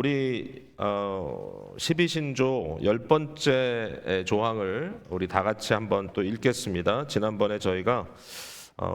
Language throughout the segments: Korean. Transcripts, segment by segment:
우리 12신조 10번째 조항을 우리 다 같이 한번 또 읽겠습니다. 지난번에 저희가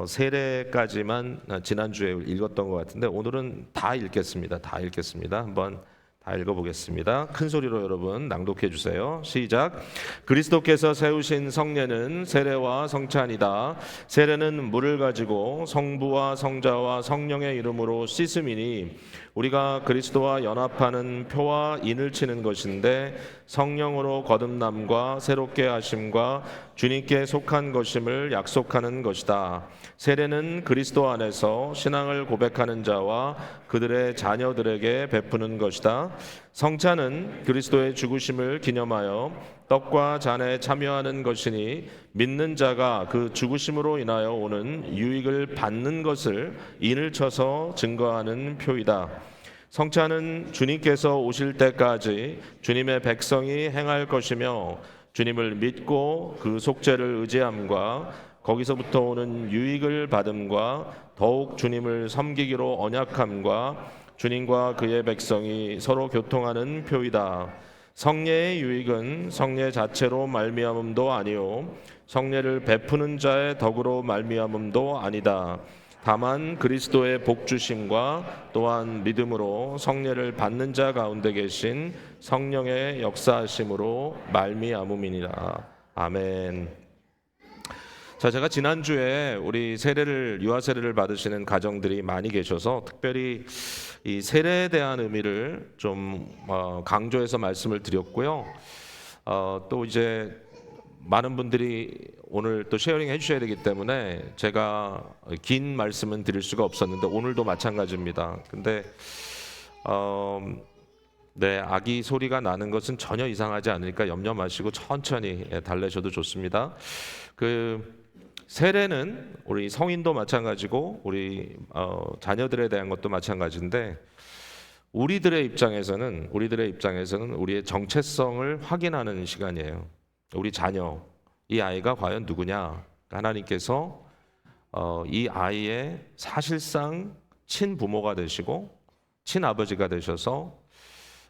세례까지만 지난주에 읽었던 것 같은데 오늘은 다 읽겠습니다. 다 읽겠습니다. 한번 다 읽어보겠습니다. 큰 소리로 여러분 낭독해 주세요. 시작. 그리스도께서 세우신 성례는 세례와 성찬이다. 세례는 물을 가지고 성부와 성자와 성령의 이름으로 씻음이니 우리가 그리스도와 연합하는 표와 인을 치는 것인데 성령으로 거듭남과 새롭게 하심과 주님께 속한 것임을 약속하는 것이다. 세례는 그리스도 안에서 신앙을 고백하는 자와 그들의 자녀들에게 베푸는 것이다. 성찬은 그리스도의 죽으심을 기념하여 떡과 잔에 참여하는 것이니 믿는 자가 그 죽으심으로 인하여 오는 유익을 받는 것을 인을 쳐서 증거하는 표이다. 성찬은 주님께서 오실 때까지 주님의 백성이 행할 것이며 주님을 믿고 그 속죄를 의지함과 거기서부터 오는 유익을 받음과 더욱 주님을 섬기기로 언약함과 주님과 그의 백성이 서로 교통하는 표이다. 성례의 유익은 성례 자체로 말미암음도 아니요 성례를 베푸는 자의 덕으로 말미암음도 아니다. 다만 그리스도의 복주심과 또한 믿음으로 성례를 받는 자 가운데 계신 성령의 역사하심으로 말미암음이니라. 아멘. 자, 제가 지난주에 우리 세례를 유아 세례를 받으시는 가정들이 많이 계셔서 특별히 이 세례에 대한 의미를 좀 강조해서 말씀을 드렸고요. 또 이제 많은 분들이 오늘 또 쉐어링 해주셔야 되기 때문에 제가 긴 말씀은 드릴 수가 없었는데 오늘도 마찬가지입니다. 근데 네, 아기 소리가 나는 것은 전혀 이상하지 않으니까 염려 마시고 천천히 달래셔도 좋습니다. 세례는 우리 성인도 마찬가지고 우리 자녀들에 대한 것도 마찬가지인데 우리들의 입장에서는 우리의 정체성을 확인하는 시간이에요. 우리 자녀, 이 아이가 과연 누구냐? 하나님께서 이 아이의 사실상 친부모가 되시고 친아버지가 되셔서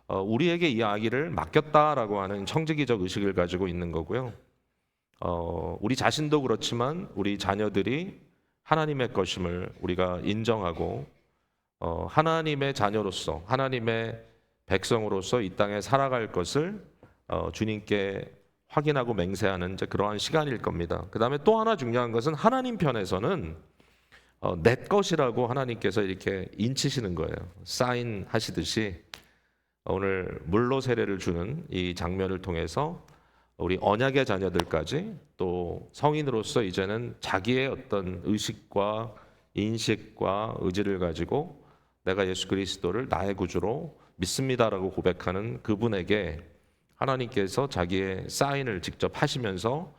우리에게 이 아기를 맡겼다라고 하는 청지기적 의식을 가지고 있는 거고요. 우리 자신도 그렇지만 우리 자녀들이 하나님의 것임을 우리가 인정하고 하나님의 자녀로서 하나님의 백성으로서 이 땅에 살아갈 것을 주님께 확인하고 맹세하는 이제 그러한 시간일 겁니다. 그 다음에 또 하나 중요한 것은 하나님 편에서는 내 것이라고 하나님께서 이렇게 인치시는 거예요. 사인하시듯이 오늘 물로 세례를 주는 이 장면을 통해서 우리 언약의 자녀들까지 또 성인으로서 이제는 자기의 어떤 의식과 인식과 의지를 가지고 내가 예수 그리스도를 나의 구주로 믿습니다라고 고백하는 그분에게 하나님께서 자기의 사인을 직접 하시면서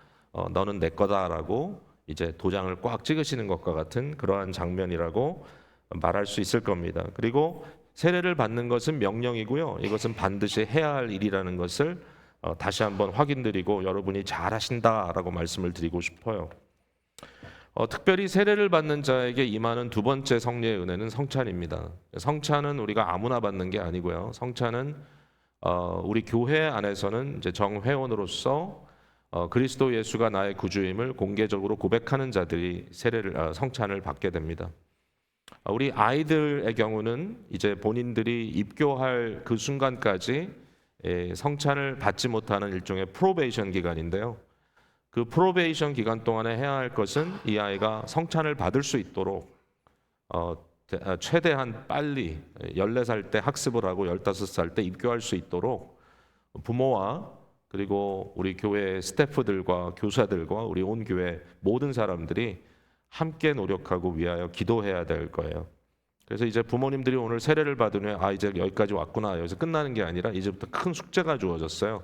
너는 내 거다라고 이제 도장을 꽉 찍으시는 것과 같은 그러한 장면이라고 말할 수 있을 겁니다. 그리고 세례를 받는 것은 명령이고요. 이것은 반드시 해야 할 일이라는 것을 다시 한번 확인드리고 여러분이 잘하신다라고 말씀을 드리고 싶어요. 특별히 세례를 받는 자에게 임하는 두 번째 성례의 은혜는 성찬입니다. 성찬은 우리가 아무나 받는 게 아니고요. 성찬은 우리 교회 안에서는 이제 정회원으로서 그리스도 예수가 나의 구주임을 공개적으로 고백하는 자들이 성찬을 받게 됩니다. 우리 아이들의 경우는 이제 본인들이 입교할 그 순간까지 성찬을 받지 못하는 일종의 프로베이션 기간인데요. 그 프로베이션 기간 동안에 해야 할 것은 이 아이가 성찬을 받을 수 있도록 최대한 빨리 14살 때 학습을 하고 15살 때 입교할 수 있도록 부모와 그리고 우리 교회 스태프들과 교사들과 우리 온 교회 모든 사람들이 함께 노력하고 위하여 기도해야 될 거예요. 그래서 이제 부모님들이 오늘 세례를 받은 후에 이제 여기까지 왔구나, 여기서 끝나는 게 아니라 이제부터 큰 숙제가 주어졌어요.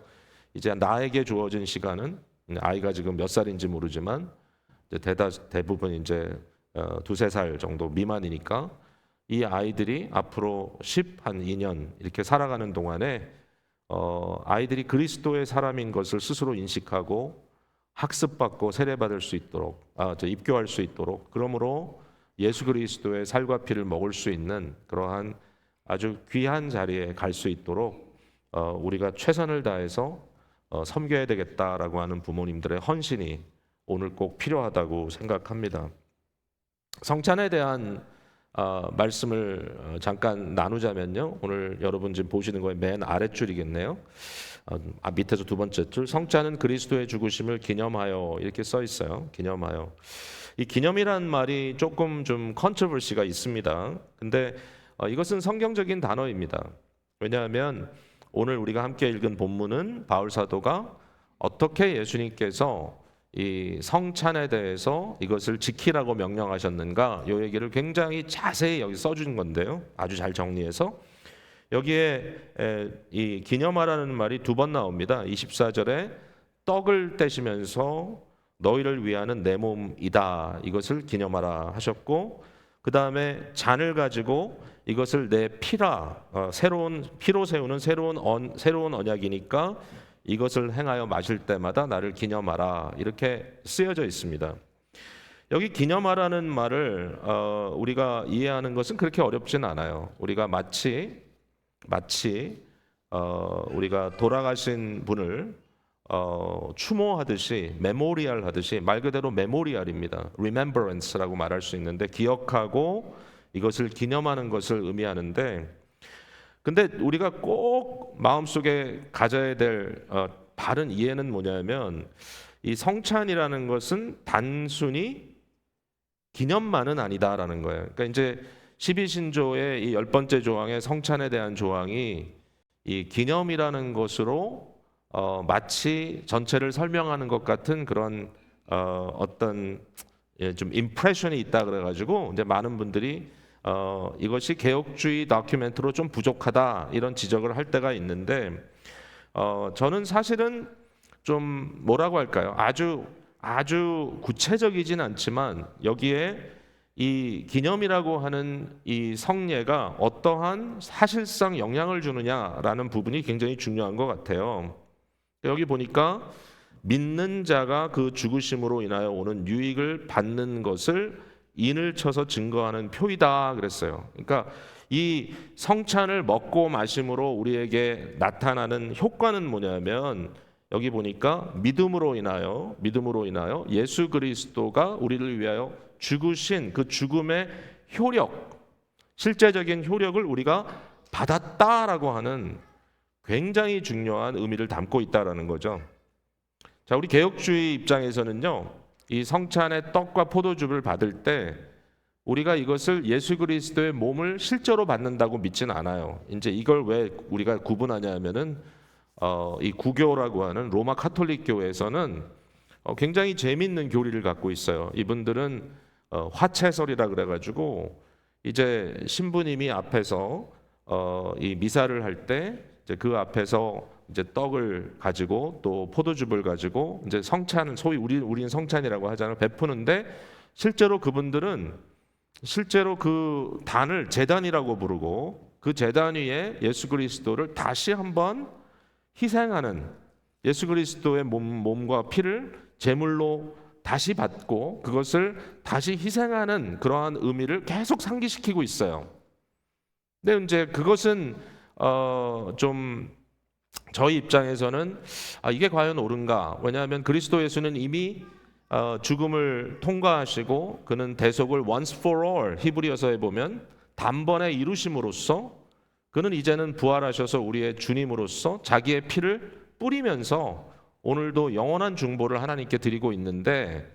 이제 나에게 주어진 시간은 아이가 지금 몇 살인지 모르지만 이제 대부분 이제 2-3살 정도 미만이니까 이 아이들이 앞으로 2년 이렇게 살아가는 동안에 아이들이 그리스도의 사람인 것을 스스로 인식하고 학습받고 세례받을 수 있도록 입교할 수 있도록 그러므로 예수 그리스도의 살과 피를 먹을 수 있는 그러한 아주 귀한 자리에 갈 수 있도록 우리가 최선을 다해서 섬겨야 되겠다라고 하는 부모님들의 헌신이 오늘 꼭 필요하다고 생각합니다. 성찬에 대한 말씀을 잠깐 나누자면요. 오늘 여러분 지금 보시는 거에 맨 아랫줄이겠네요. 밑에서 두 번째 줄, 성찬은 그리스도의 죽으심을 기념하여 이렇게 써 있어요. 기념하여. 이 기념이란 말이 조금 좀 컨트로버시가 있습니다. 근데 이것은 성경적인 단어입니다. 왜냐하면 오늘 우리가 함께 읽은 본문은 바울 사도가 어떻게 예수님께서 이 성찬에 대해서 이것을 지키라고 명령하셨는가, 이 얘기를 굉장히 자세히 여기 써준 건데요. 아주 잘 정리해서 여기에 이 기념하라는 말이 두 번 나옵니다. 24절에 떡을 떼시면서 너희를 위하는 내 몸이다, 이것을 기념하라 하셨고, 그 다음에 잔을 가지고 이것을 내 피라, 새로운 피로 세우는 새로운 언약이니까 이것을 행하여 마실 때마다 나를 기념하라, 이렇게 쓰여져 있습니다. 여기 기념하라는 말을 우리가 이해하는 것은 그렇게 어렵진 않아요. 우리가 마치 우리가 돌아가신 분을 추모하듯이, 메모리얼 하듯이, 말 그대로 메모리얼입니다. remembrance라고 말할 수 있는데, 기억하고 이것을 기념하는 것을 의미하는데, 근데 우리가 꼭 마음속에 가져야 될 바른 이해는 뭐냐면, 이 성찬이라는 것은 단순히 기념만은 아니다라는 거예요. 그러니까 이제 12신조의 이 10번째 조항의 성찬에 대한 조항이 이 기념이라는 것으로 마치 전체를 설명하는 것 같은 그런 어떤 좀 임프레션이 있다 그래가지고 이제 많은 분들이 이것이 개혁주의 다큐멘트로 좀 부족하다, 이런 지적을 할 때가 있는데, 저는 사실은 좀 뭐라고 할까요? 아주 구체적이진 않지만 여기에 이 기념이라고 하는 이 성례가 어떠한 사실상 영향을 주느냐라는 부분이 굉장히 중요한 것 같아요. 여기 보니까 믿는 자가 그 죽으심으로 인하여 오는 유익을 받는 것을 인을 쳐서 증거하는 표이다 그랬어요. 그러니까 이 성찬을 먹고 마심으로 우리에게 나타나는 효과는 뭐냐면, 여기 보니까 믿음으로 인하여 예수 그리스도가 우리를 위하여 죽으신 그 죽음의 효력, 실제적인 효력을 우리가 받았다라고 하는 굉장히 중요한 의미를 담고 있다라는 거죠. 자, 우리 개혁주의 입장에서는요, 이 성찬의 떡과 포도즙을 받을 때 우리가 이것을 예수 그리스도의 몸을 실제로 받는다고 믿지는 않아요. 이제 이걸 왜 우리가 구분하냐면은 이 구교라고 하는 로마 카톨릭 교회에서는 굉장히 재미있는 교리를 갖고 있어요. 이분들은 화채설이라 그래가지고 이제 신부님이 앞에서 이 미사를 할 때 그 앞에서 이제 떡을 가지고 또 포도즙을 가지고 이제 성찬, 소위 우리는 성찬이라고 하잖아요, 베푸는데, 실제로 그분들은 실제로 그 단을 제단이라고 부르고, 그 제단 위에 예수 그리스도를 다시 한번 희생하는, 예수 그리스도의 몸과 피를 제물로 다시 받고 그것을 다시 희생하는 그러한 의미를 계속 상기시키고 있어요. 근데 이제 그것은 좀 저희 입장에서는 이게 과연 옳은가? 왜냐하면 그리스도 예수는 이미 죽음을 통과하시고 그는 대속을 once for all, 히브리어서에 보면 단번에 이루심으로써 그는 이제는 부활하셔서 우리의 주님으로서 자기의 피를 뿌리면서 오늘도 영원한 중보를 하나님께 드리고 있는데,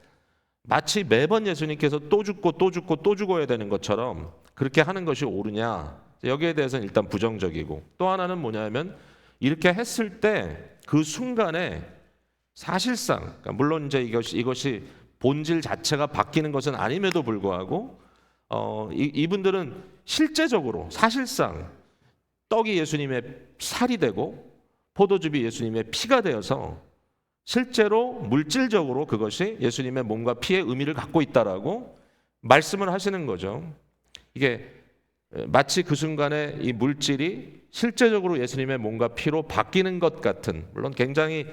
마치 매번 예수님께서 또 죽고 또 죽고 또 죽어야 되는 것처럼 그렇게 하는 것이 옳으냐? 여기에 대해서는 일단 부정적이고, 또 하나는 뭐냐면 이렇게 했을 때 그 순간에 사실상, 그러니까 물론 이제 이것이 본질 자체가 바뀌는 것은 아님에도 불구하고 이분들은 실제적으로 사실상 떡이 예수님의 살이 되고 포도즙이 예수님의 피가 되어서 실제로 물질적으로 그것이 예수님의 몸과 피의 의미를 갖고 있다라고 말씀을 하시는 거죠. 이게 마치 그 순간에 이 물질이 실제적으로 예수님의 몸과 피로 바뀌는 것 같은, 물론 굉장히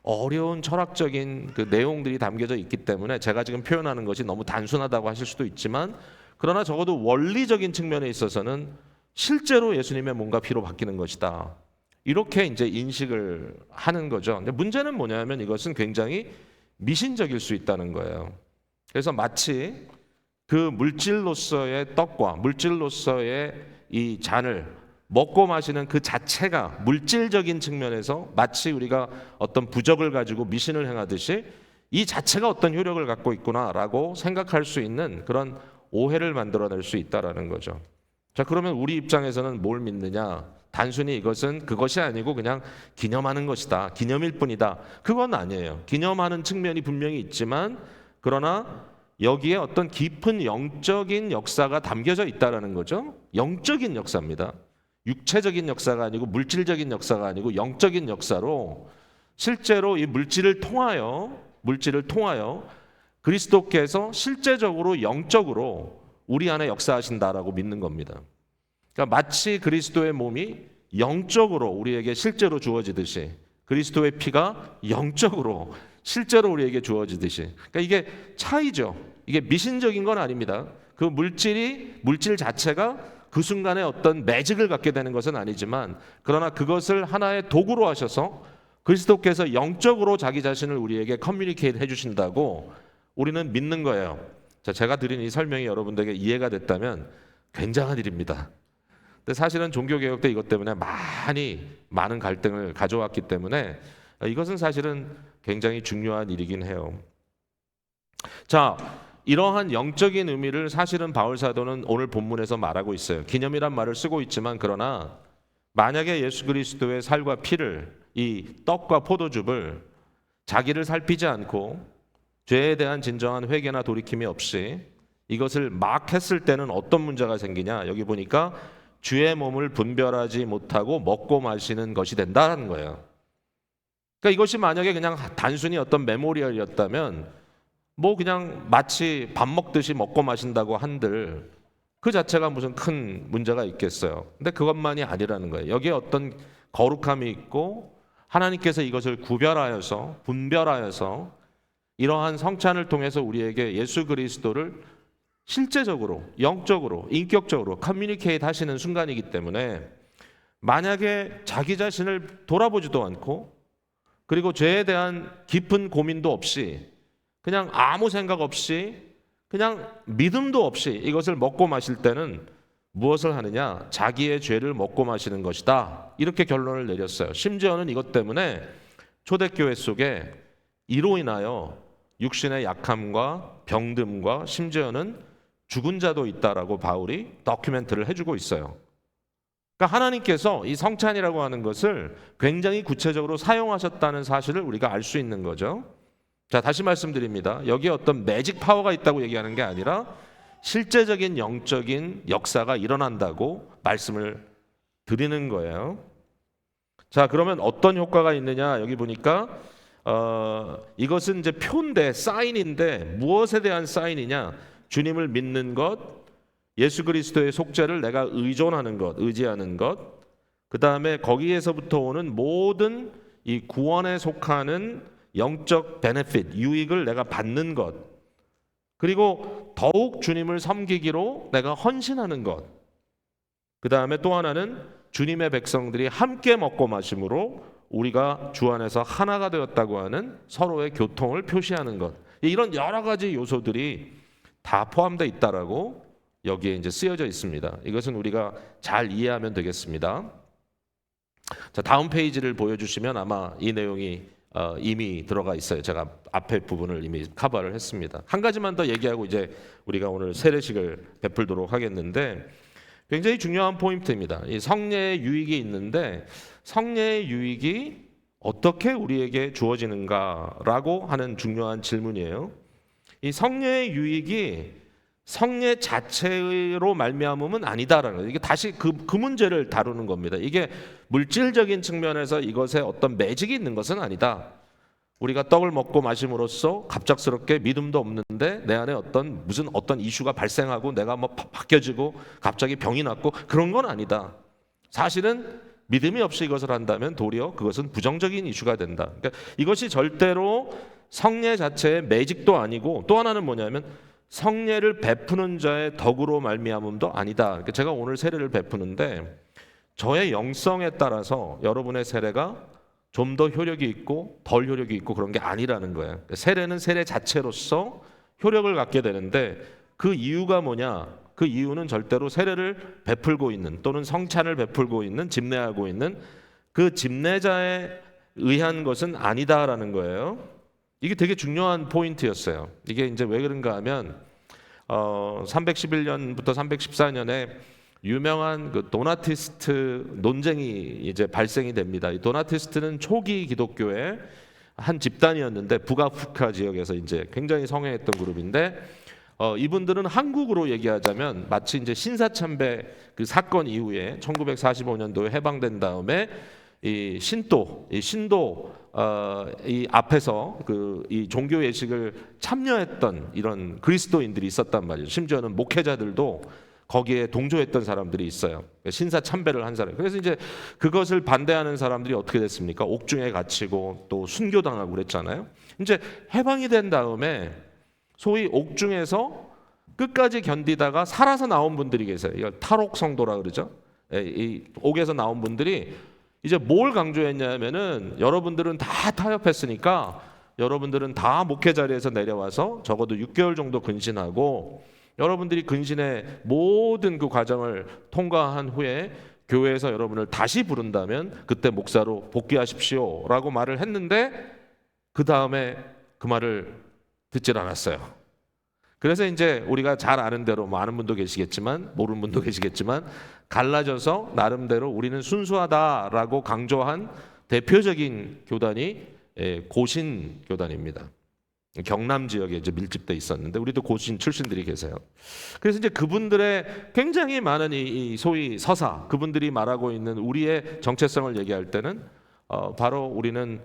어려운 철학적인 그 내용들이 담겨져 있기 때문에 제가 지금 표현하는 것이 너무 단순하다고 하실 수도 있지만, 그러나 적어도 원리적인 측면에 있어서는 실제로 예수님의 몸과 피로 바뀌는 것이다. 이렇게 이제 인식을 하는 거죠. 근데 문제는 뭐냐면 이것은 굉장히 미신적일 수 있다는 거예요. 그래서 마치 그 물질로서의 떡과 물질로서의 이 잔을 먹고 마시는 그 자체가 물질적인 측면에서 마치 우리가 어떤 부적을 가지고 미신을 행하듯이 이 자체가 어떤 효력을 갖고 있구나라고 생각할 수 있는 그런 오해를 만들어낼 수 있다라는 거죠. 자, 그러면 우리 입장에서는 뭘 믿느냐? 단순히 이것은 그것이 아니고 그냥 기념하는 것이다. 기념일 뿐이다. 그건 아니에요. 기념하는 측면이 분명히 있지만 그러나 여기에 어떤 깊은 영적인 역사가 담겨져 있다라는 거죠. 영적인 역사입니다. 육체적인 역사가 아니고 물질적인 역사가 아니고 영적인 역사로 실제로 이 물질을 통하여 그리스도께서 실제적으로 영적으로 우리 안에 역사하신다라고 믿는 겁니다. 그러니까 마치 그리스도의 몸이 영적으로 우리에게 실제로 주어지듯이 그리스도의 피가 영적으로 실제로 우리에게 주어지듯이, 그러니까 이게 차이죠. 이게 미신적인 건 아닙니다. 그 물질 자체가 그 순간에 어떤 매직을 갖게 되는 것은 아니지만 그러나 그것을 하나의 도구로 하셔서 그리스도께서 영적으로 자기 자신을 우리에게 커뮤니케이트 해주신다고 우리는 믿는 거예요. 자, 제가 드린 이 설명이 여러분들에게 이해가 됐다면 굉장한 일입니다. 근데 사실은 종교개혁 때 이것 때문에 많은 갈등을 가져왔기 때문에 이것은 사실은 굉장히 중요한 일이긴 해요. 자, 이러한 영적인 의미를 사실은 바울 사도는 오늘 본문에서 말하고 있어요. 기념이란 말을 쓰고 있지만 그러나 만약에 예수 그리스도의 살과 피를, 이 떡과 포도즙을 자기를 살피지 않고 죄에 대한 진정한 회개나 돌이킴이 없이 이것을 막 했을 때는 어떤 문제가 생기냐? 여기 보니까 주의 몸을 분별하지 못하고 먹고 마시는 것이 된다는 거예요. 그러니까 이것이 만약에 그냥 단순히 어떤 메모리얼이었다면 뭐 그냥 마치 밥 먹듯이 먹고 마신다고 한들 그 자체가 무슨 큰 문제가 있겠어요. 근데 그것만이 아니라는 거예요. 여기에 어떤 거룩함이 있고 하나님께서 이것을 구별하여서 분별하여서 이러한 성찬을 통해서 우리에게 예수 그리스도를 실제적으로, 영적으로, 인격적으로 커뮤니케이트 하시는 순간이기 때문에 만약에 자기 자신을 돌아보지도 않고 그리고 죄에 대한 깊은 고민도 없이 그냥 아무 생각 없이 그냥 믿음도 없이 이것을 먹고 마실 때는 무엇을 하느냐? 자기의 죄를 먹고 마시는 것이다. 이렇게 결론을 내렸어요. 심지어는 이것 때문에 초대교회 속에 이로 인하여 육신의 약함과 병듦과 심지어는 죽은 자도 있다라고 바울이 다큐멘트를 해주고 있어요. 그러니까 하나님께서 이 성찬이라고 하는 것을 굉장히 구체적으로 사용하셨다는 사실을 우리가 알 수 있는 거죠. 자, 다시 말씀드립니다. 여기에 어떤 매직 파워가 있다고 얘기하는 게 아니라 실제적인 영적인 역사가 일어난다고 말씀을 드리는 거예요. 자, 그러면 어떤 효과가 있느냐? 여기 보니까 이것은 이제 표인데, 사인인데 무엇에 대한 사인이냐? 주님을 믿는 것, 예수 그리스도의 속죄를 내가 의존하는 것, 의지하는 것, 그 다음에 거기에서부터 오는 모든 이 구원에 속하는 영적 베네핏, 유익을 내가 받는 것, 그리고 더욱 주님을 섬기기로 내가 헌신하는 것, 그 다음에 또 하나는 주님의 백성들이 함께 먹고 마심으로 우리가 주 안에서 하나가 되었다고 하는 서로의 교통을 표시하는 것, 이런 여러 가지 요소들이 다 포함되어 있다라고 여기에 이제 쓰여져 있습니다. 이것은 우리가 잘 이해하면 되겠습니다. 자, 다음 페이지를 보여주시면 아마 이 내용이 이미 들어가 있어요. 제가 앞에 부분을 이미 커버를 했습니다. 한 가지만 더 얘기하고 이제 우리가 오늘 세례식을 베풀도록 하겠는데 굉장히 중요한 포인트입니다. 이 성례의 유익이 있는데 성례의 유익이 어떻게 우리에게 주어지는가라고 하는 중요한 질문이에요. 이 성례의 유익이 성례 자체로 말미암음은 아니다라는 거예요. 이게 다시 그 문제를 다루는 겁니다. 이게 물질적인 측면에서 이것에 어떤 매직이 있는 것은 아니다. 우리가 떡을 먹고 마심으로써 갑작스럽게 믿음도 없는데 내 안에 무슨 어떤 이슈가 발생하고 내가 뭐 바뀌어지고 갑자기 병이 났고 그런 건 아니다. 사실은 믿음이 없이 이것을 한다면 도리어 그것은 부정적인 이슈가 된다. 그러니까 이것이 절대로 성례 자체의 매직도 아니고 또 하나는 뭐냐면 성례를 베푸는 자의 덕으로 말미암음도 아니다. 그러니까 제가 오늘 세례를 베푸는데 저의 영성에 따라서 여러분의 세례가 좀 더 효력이 있고 덜 효력이 있고 그런 게 아니라는 거예요. 그러니까 세례는 세례 자체로서 효력을 갖게 되는데 그 이유가 뭐냐? 그 이유는 절대로 세례를 베풀고 있는 또는 성찬을 베풀고 있는 집례하고 있는 그 집례자에 의한 것은 아니다라는 거예요. 이게 되게 중요한 포인트였어요. 이게 이제 왜 그런가 하면 311년부터 314년에 유명한 그 도나티스트 논쟁이 이제 발생이 됩니다. 이 도나티스트는 초기 기독교의 한 집단이었는데 북아프리카 지역에서 이제 굉장히 성행했던 그룹인데 이분들은 한국으로 얘기하자면 마치 이제 신사참배 그 사건 이후에 1945년도에 해방된 다음에 이 신도 이 앞에서 그 이 종교 예식을 참여했던 이런 그리스도인들이 있었단 말이죠. 심지어는 목회자들도 거기에 동조했던 사람들이 있어요. 신사 참배를 한 사람. 그래서 이제 그것을 반대하는 사람들이 어떻게 됐습니까? 옥중에 갇히고 또 순교당하고 그랬잖아요. 이제 해방이 된 다음에 소위 옥중에서 끝까지 견디다가 살아서 나온 분들이 계세요. 이걸 탈옥 성도라 그러죠. 이 옥에서 나온 분들이 이제 뭘 강조했냐면은 여러분들은 다 타협했으니까 여러분들은 다 목회 자리에서 내려와서 적어도 6개월 정도 근신하고 여러분들이 근신의 모든 그 과정을 통과한 후에 교회에서 여러분을 다시 부른다면 그때 목사로 복귀하십시오라고 말을 했는데 그 다음에 그 말을 듣질 않았어요. 그래서 이제 우리가 잘 아는 대로 뭐 아는 분도 계시겠지만 모르는 분도 계시겠지만 갈라져서 나름대로 우리는 순수하다라고 강조한 대표적인 교단이 고신 교단입니다. 경남 지역에 이제 밀집돼 있었는데 우리도 고신 출신들이 계세요. 그래서 이제 그분들의 굉장히 많은 이 소위 서사, 그분들이 말하고 있는 우리의 정체성을 얘기할 때는 바로 우리는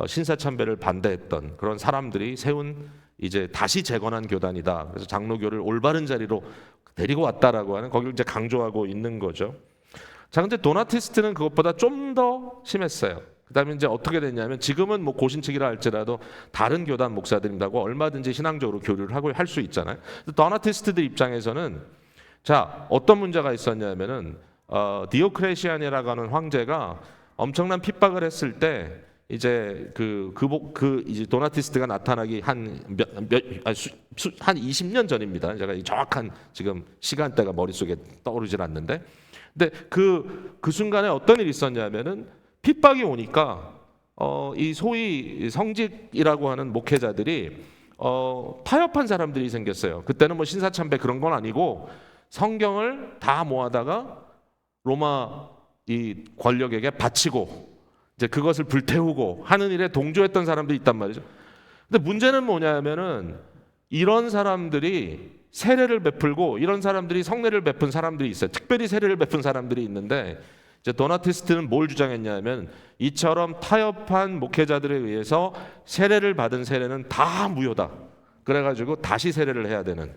신사참배를 반대했던 그런 사람들이 세운 이제 다시 재건한 교단이다. 그래서 장로교를 올바른 자리로 데리고 왔다라고 하는 거기를 이제 강조하고 있는 거죠. 자, 근데 도나티스트는 그것보다 좀 더 심했어요. 그다음에 이제 어떻게 됐냐면 지금은 뭐 고신측이라 할지라도 다른 교단 목사들이라고 얼마든지 신앙적으로 교류를 하고 할 수 있잖아요. 도나티스트들 입장에서는 자 어떤 문제가 있었냐면은 디오크레시안이라고 하는 황제가 엄청난 핍박을 했을 때 이제 이제 도나티스트가 나타나기 한 20년 전입니다. 제가 이 정확한 지금 시간대가 머릿속에 떠오르질 않는데, 근데 그 순간에 어떤 일이 있었냐면은 핍박이 오니까 이 소위 성직이라고 하는 목회자들이 타협한 사람들이 생겼어요. 그때는 뭐 신사참배 그런 건 아니고 성경을 다 모아다가 로마 이 권력에게 바치고 이제 그것을 불태우고 하는 일에 동조했던 사람들이 있단 말이죠. 근데 문제는 뭐냐면은 이런 사람들이 세례를 베풀고 이런 사람들이 성례를 베푼 사람들이 있어요. 특별히 세례를 베푼 사람들이 있는데 이제 도나티스트는 뭘 주장했냐면 이처럼 타협한 목회자들에 의해서 세례를 받은 세례는 다 무효다. 그래가지고 다시 세례를 해야 되는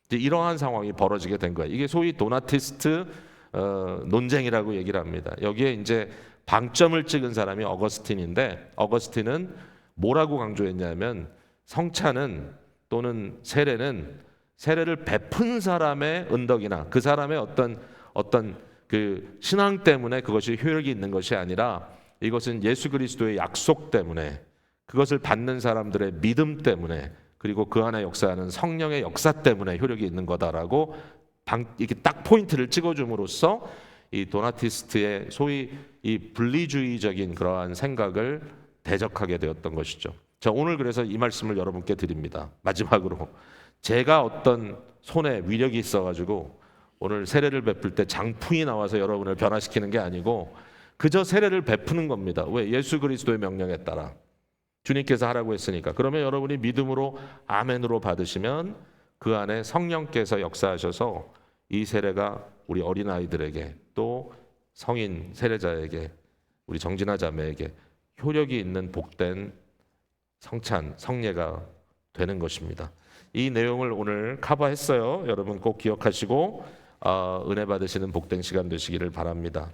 이제 이러한 상황이 벌어지게 된 거예요. 이게 소위 도나티스트 논쟁이라고 얘기를 합니다. 여기에 이제 방점을 찍은 사람이 어거스틴인데 어거스틴은 뭐라고 강조했냐면 성찬은 또는 세례를 베푼 사람의 은덕이나 그 사람의 어떤 그 신앙 때문에 그것이 효력이 있는 것이 아니라 이것은 예수 그리스도의 약속 때문에 그것을 받는 사람들의 믿음 때문에 그리고 그 안에 역사하는 성령의 역사 때문에 효력이 있는 거다라고 이렇게 딱 포인트를 찍어줌으로써 이 도나티스트의 소위 이 분리주의적인 그러한 생각을 대적하게 되었던 것이죠. 자, 오늘 그래서 이 말씀을 여러분께 드립니다. 마지막으로 제가 어떤 손에 위력이 있어가지고 오늘 세례를 베풀 때 장풍이 나와서 여러분을 변화시키는 게 아니고 그저 세례를 베푸는 겁니다. 왜? 예수 그리스도의 명령에 따라 주님께서 하라고 했으니까. 그러면 여러분이 믿음으로 아멘으로 받으시면 그 안에 성령께서 역사하셔서 이 세례가 우리 어린아이들에게 또 성인 세례자에게 우리 정진아 자매에게 효력이 있는 복된 성찬, 성례가 되는 것입니다. 이 내용을 오늘 커버했어요. 여러분 꼭 기억하시고 은혜 받으시는 복된 시간 되시기를 바랍니다.